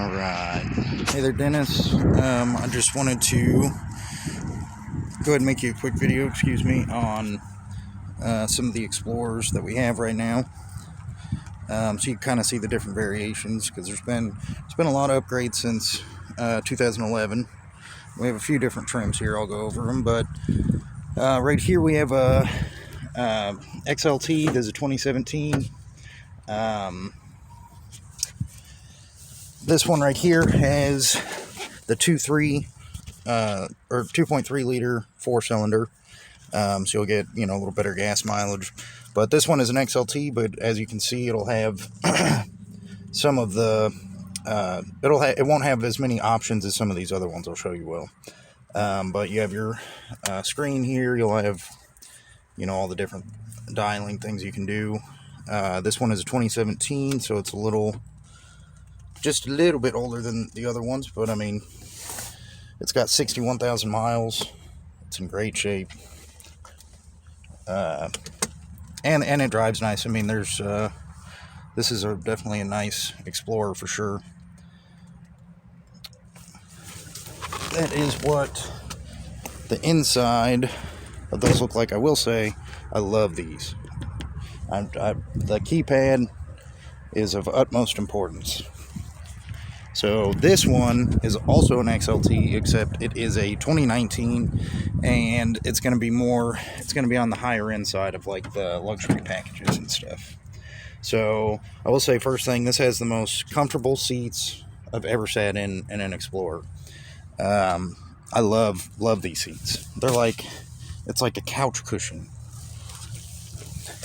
Alright. Hey there, Dennis. I just wanted to go ahead and make you a quick video, on some of the Explorers that we have right now. So you can kind of see the different variations, because there's been a lot of upgrades since 2011. We have a few different trims here. I'll go over them, but right here we have a XLT. There's a 2017. This one right here has the 2.3 liter 4-cylinder, so you'll get a little better gas mileage. But this one is an XLT, but as you can see, it'll have some of the it won't have as many options as some of these other ones. I'll show you will. But you have your screen here. You'll have all the different dialing things you can do. This one is a 2017, so it's just a little bit older than the other ones, but I mean, it's got 61,000 miles. It's in great shape, and it drives nice. I mean, this is definitely a nice Explorer for sure. That is what the inside of those look like. I will say, I love these. The keypad is of utmost importance. So this one is also an XLT, except it is a 2019, and it's going to be on the higher end side of like the luxury packages and stuff. So I will say, first thing, this has the most comfortable seats I've ever sat in an Explorer. I love these seats. It's like a couch cushion.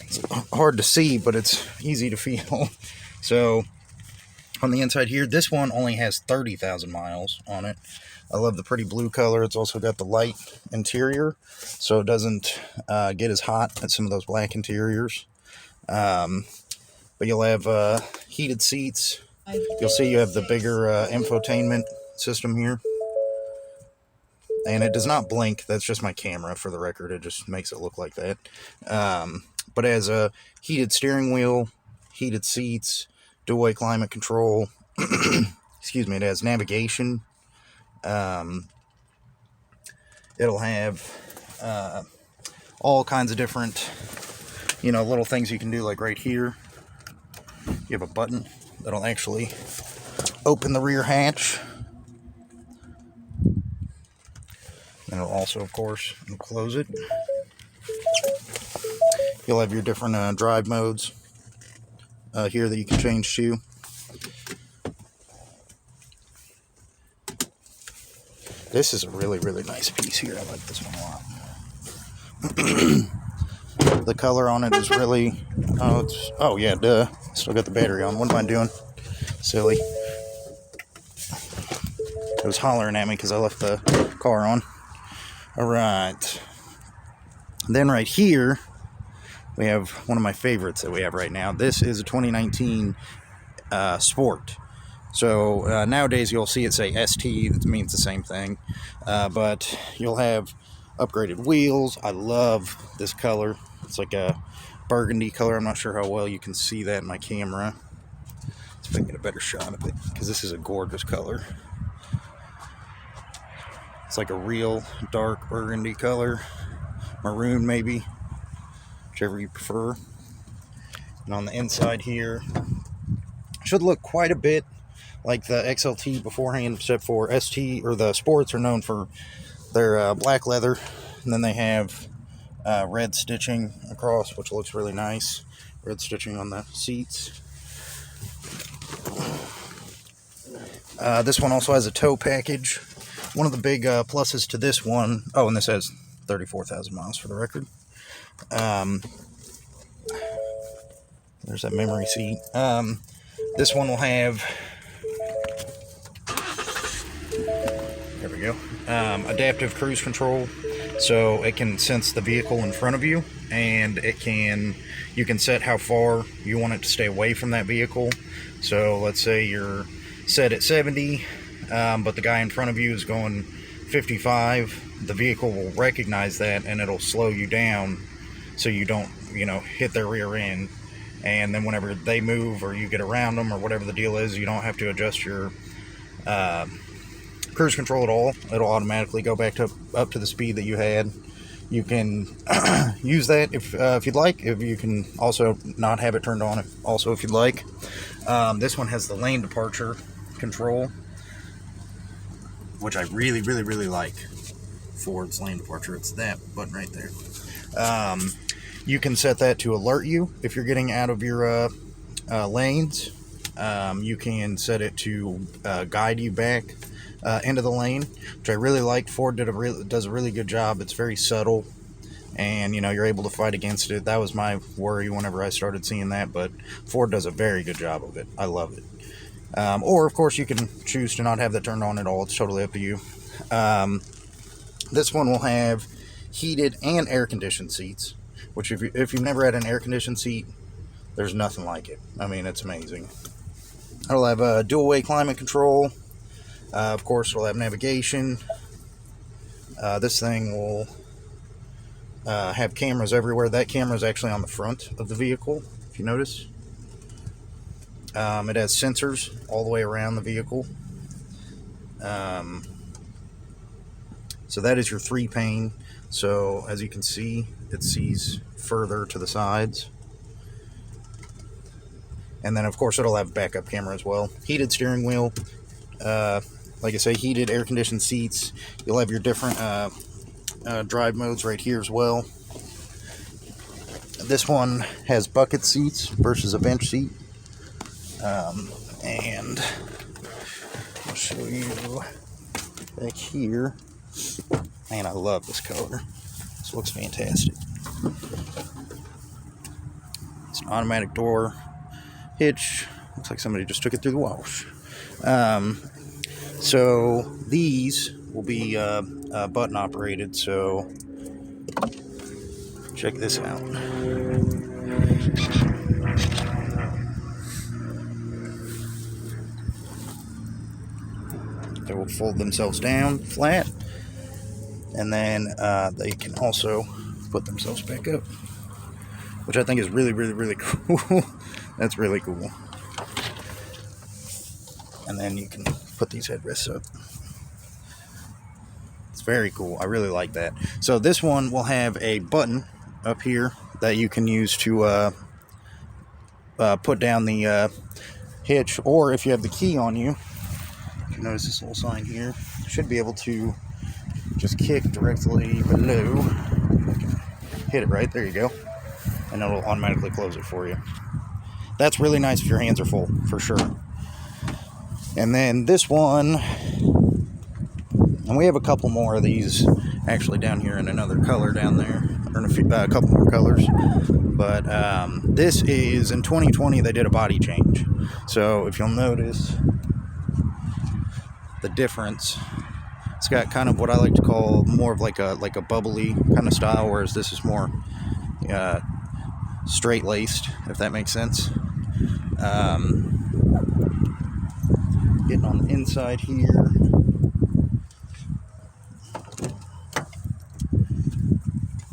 It's hard to see, but it's easy to feel. So on the inside here, this one only has 30,000 miles on it. I love the pretty blue color. It's also got the light interior, so it doesn't get as hot as some of those black interiors. But you'll have heated seats. You'll see you have the bigger infotainment system here. And it does not blink. That's just my camera, for the record. It just makes it look like that. But it has a heated steering wheel, heated seats, dual climate control. Excuse me. It has navigation. It'll have all kinds of different little things you can do. Like right here, you have a button that'll actually open the rear hatch, and it'll also, of course, close it. You'll have your different drive modes here that you can change to. This is a really, really nice piece here. I like this one a lot. The color on it is really... Oh, yeah, duh. Still got the battery on. What am I doing? Silly. It was hollering at me because I left the car on. Alright. Then right here, we have one of my favorites that we have right now. This is a 2019 Sport. So nowadays you'll see it say ST. That means the same thing. But you'll have upgraded wheels. I love this color. It's like a burgundy color. I'm not sure how well you can see that in my camera. Let's see if I can get a better shot of it, because this is a gorgeous color. It's like a real dark burgundy color. Maroon, maybe. Whichever you prefer. And on the inside here, should look quite a bit like the XLT beforehand, except for ST, or the Sports, are known for their black leather, and then they have red stitching across, which looks really nice. Red stitching on the seats. This one also has a tow package. One of the big pluses to this one... Oh, and this has 34,000 miles, for the record. There's that memory seat. This one will have... There we go. Adaptive cruise control. So it can sense the vehicle in front of you, and you can set how far you want it to stay away from that vehicle. So let's say you're set at 70, but the guy in front of you is going 55. The vehicle will recognize that, and it'll slow you down so you don't, hit their rear end. And then whenever they move, or you get around them, or whatever the deal is, you don't have to adjust your cruise control at all. It'll automatically go back to up to the speed that you had. You can use that if you'd like. If you can also not have it turned on if you'd like. This one has the lane departure control, which I really, really, really like. Ford's lane departure. It's that button right there. You can set that to alert you if you're getting out of your lanes. You can set it to guide you back into the lane, which I really like. Ford does a really good job. It's very subtle, and you're able to fight against it. That was my worry whenever I started seeing that, but Ford does a very good job of it. I love it. Or of course you can choose to not have that turned on at all. It's totally up to you. This one will have heated and air conditioned seats, which if you've never had an air conditioned seat, there's nothing like it. I mean, it's amazing. It'll have a dual way climate control. Of course, it'll have navigation. This thing will have cameras everywhere. That camera is actually on the front of the vehicle, if you notice. It has sensors all the way around the vehicle. So that is your 3-pane. So as you can see, it sees further to the sides. And then of course it'll have backup camera as well. Heated steering wheel. Like I say, heated air conditioned seats. You'll have your different drive modes right here as well. This one has bucket seats versus a bench seat. And I'll show you back here. Man, I love this color. This looks fantastic. It's an automatic door hitch. Looks like somebody just took it through the wash. So these will be button operated. So check this out. They will fold themselves down flat, and then they can also put themselves back up, which I think is really, really, really cool. That's really cool. And then you can put these headrests up. It's very cool. I really like that. So this one will have a button up here that you can use to put down the hitch, or if you have the key on you, if you notice this little sign here, you should be able to just kick directly below. Hit it right, there you go, and it'll automatically close it for you. That's really nice if your hands are full, for sure. And then this one, and we have a couple more of these actually down here in another color down there, or a couple more colors. But this is, in 2020, they did a body change. So if you'll notice the difference, it's got kind of what I like to call more of like a bubbly kind of style, whereas this is more straight-laced, if that makes sense. Getting on the inside here,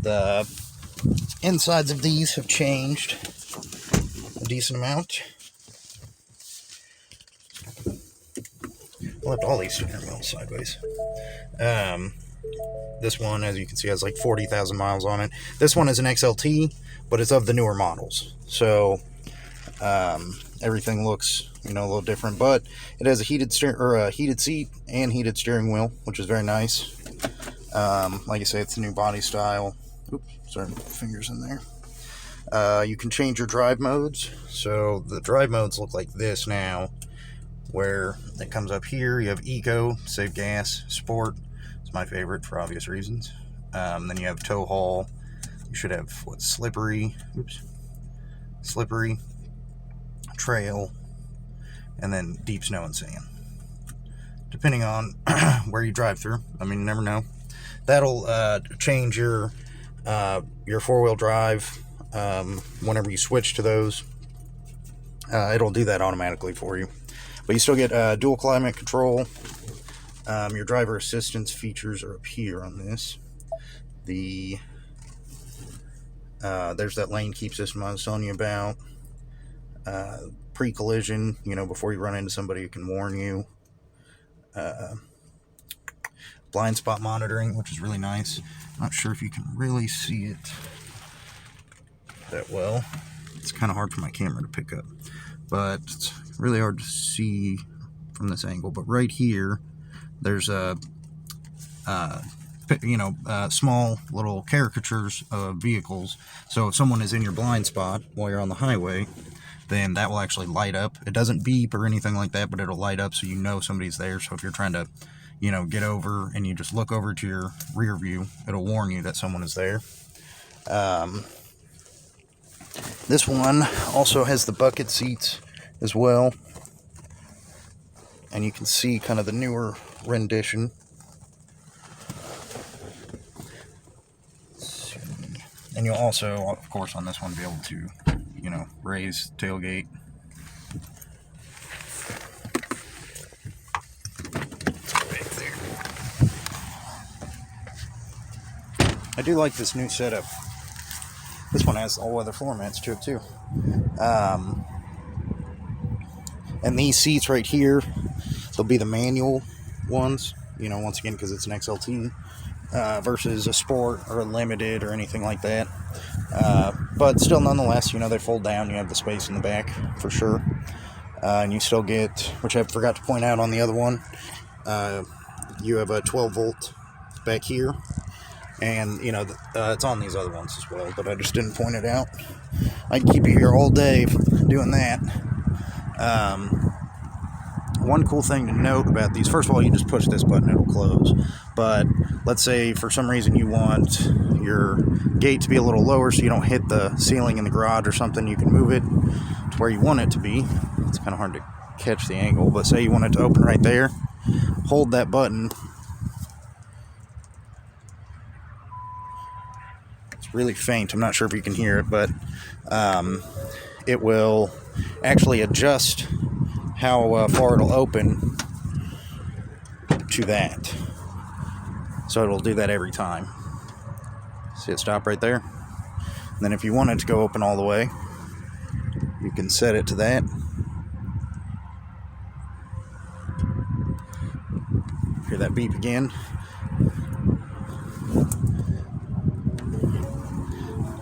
the insides of these have changed a decent amount. I left all these steering wheels sideways. This one, as you can see, has like 40,000 miles on it. This one is an XLT, but it's of the newer models. So everything looks, a little different. But it has a heated seat and heated steering wheel, which is very nice. Like I say, it's a new body style. Oops, sorry, fingers in there. You can change your drive modes. So the drive modes look like this now, where it comes up here. You have Eco, save gas, Sport. It's my favorite for obvious reasons. Then you have Tow Haul. You should have Slippery, Trail, and then Deep Snow and Sand. Depending on where you drive through. I mean, you never know. That'll change your four-wheel drive whenever you switch to those. It'll do that automatically for you. But you still get dual climate control. Your driver assistance features are up here on this. There's that lane keep system I was telling you about. Pre-collision, before you run into somebody, it can warn you. blind spot monitoring, which is really nice. Not sure if you can really see it that well. It's kind of hard for my camera to pick up, but it's really hard to see from this angle. But right here, there's a small little caricatures of vehicles. So if someone is in your blind spot while you're on the highway, then that will actually light up. It doesn't beep or anything like that, but it'll light up so you know somebody's there. So if you're trying to, get over and you just look over to your rear view, it'll warn you that someone is there. This one also has the bucket seats as well. And you can see kind of the newer rendition. And you'll also, of course, on this one be able to, raise tailgate. Back there. I do like this new setup. This one has all-weather floor mats to it too. And these seats right here, they'll be the manual ones, once again because it's an XLT. Versus a sport or a limited or anything like that, but still nonetheless, they fold down. You have the space in the back for sure, and you still get, which I forgot to point out on the other one, you have a 12 volt back here, and it's on these other ones as well, but I just didn't point it out. I can keep you here all day doing that. One cool thing to note about these, first of all, you just push this button, it'll close. But let's say for some reason you want your gate to be a little lower so you don't hit the ceiling in the garage or something, you can move it to where you want it to be. It's kind of hard to catch the angle, but say you want it to open right there, hold that button. It's really faint, I'm not sure if you can hear it, but it will actually adjust how far it'll open to that. So it'll do that every time. See it stop right there? And then if you want it to go open all the way, you can set it to that. Hear that beep again.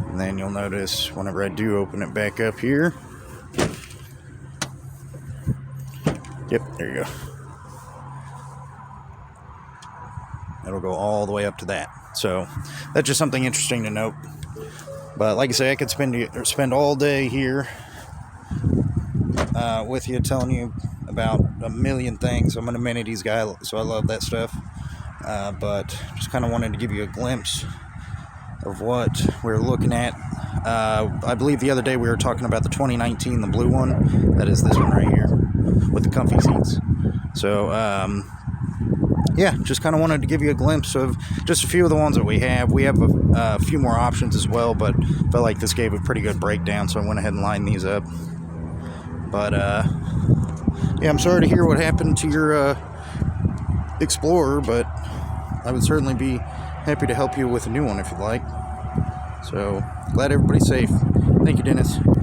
And then you'll notice whenever I do open it back up here, yep, there you go. It'll go all the way up to that. So that's just something interesting to note. But like I say, I could spend all day here with you, telling you about a million things. I'm an amenities guy, so I love that stuff. But just kind of wanted to give you a glimpse of what we're looking at. I believe the other day we were talking about the 2019, the blue one. That is this one right here with the comfy seats. So yeah, just kind of wanted to give you a glimpse of just a few of the ones that we have. We have a few more options as well, but felt like this gave a pretty good breakdown, so I went ahead and lined these up. But yeah, I'm sorry to hear what happened to your Explorer, but I would certainly be happy to help you with a new one if you'd like. So glad everybody's safe. Thank you, Dennis.